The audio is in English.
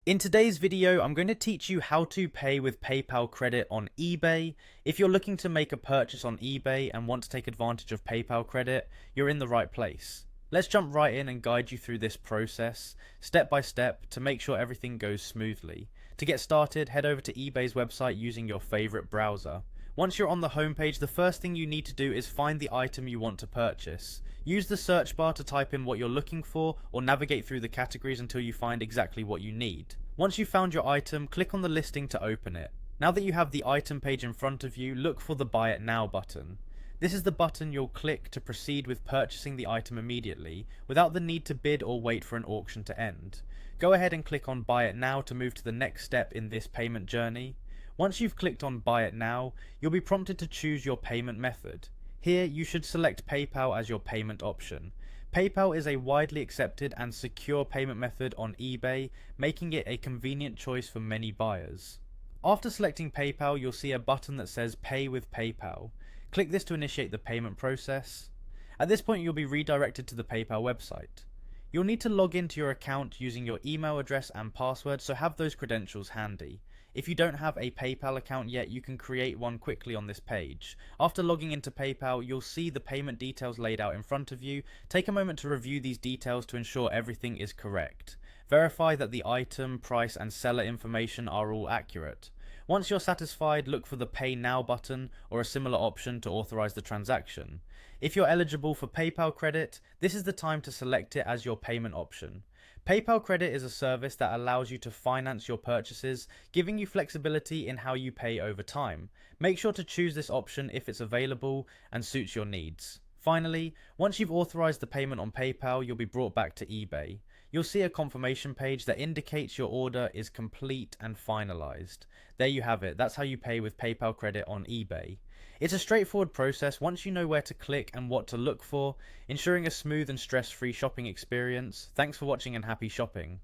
In today's video, I'm going to teach you how to pay with PayPal credit on eBay. If you're looking to make a purchase on eBay and want to take advantage of PayPal credit, you're in the right place. Let's jump right in and guide you through this process, step by step, to make sure everything goes smoothly. To get started, head over to eBay's website using your favorite browser. Once you're on the homepage, the first thing you need to do is find the item you want to purchase. Use the search bar to type in what you're looking for or navigate through the categories until you find exactly what you need. Once you've found your item, click on the listing to open it. Now that you have the item page in front of you, look for the Buy It Now button. This is the button you'll click to proceed with purchasing the item immediately, without the need to bid or wait for an auction to end. Go ahead and click on Buy It Now to move to the next step in this payment journey. Once you've clicked on Buy It Now, you'll be prompted to choose your payment method. Here, you should select PayPal as your payment option. PayPal is a widely accepted and secure payment method on eBay, making it a convenient choice for many buyers. After selecting PayPal, you'll see a button that says Pay with PayPal. Click this to initiate the payment process. At this point, you'll be redirected to the PayPal website. You'll need to log into your account using your email address and password, so have those credentials handy. If you don't have a PayPal account yet, you can create one quickly on this page. After logging into PayPal, you'll see the payment details laid out in front of you. Take a moment to review these details to ensure everything is correct. Verify that the item, price, and seller information are all accurate. Once you're satisfied, look for the Pay Now button or a similar option to authorize the transaction. If you're eligible for PayPal credit, this is the time to select it as your payment option. PayPal credit is a service that allows you to finance your purchases, giving you flexibility in how you pay over time. Make sure to choose this option if it's available and suits your needs. Finally, once you've authorized the payment on PayPal, you'll be brought back to eBay. You'll see a confirmation page that indicates your order is complete and finalized. There you have it. That's how you pay with PayPal credit on eBay. It's a straightforward process once you know where to click and what to look for, ensuring a smooth and stress-free shopping experience. Thanks for watching and happy shopping.